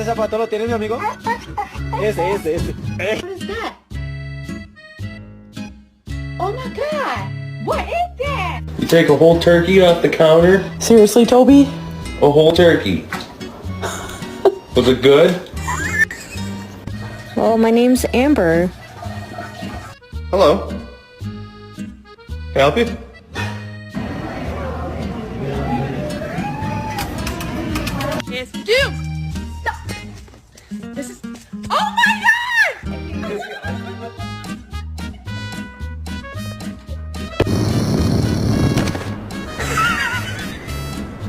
zapato lo tiene mi amigo? Ese. What is that? Oh my God! What is that? You take a whole turkey off the counter? Seriously, Toby? A whole turkey. Was it good? Well, my name's Amber. Hello. Can I help you? It's due!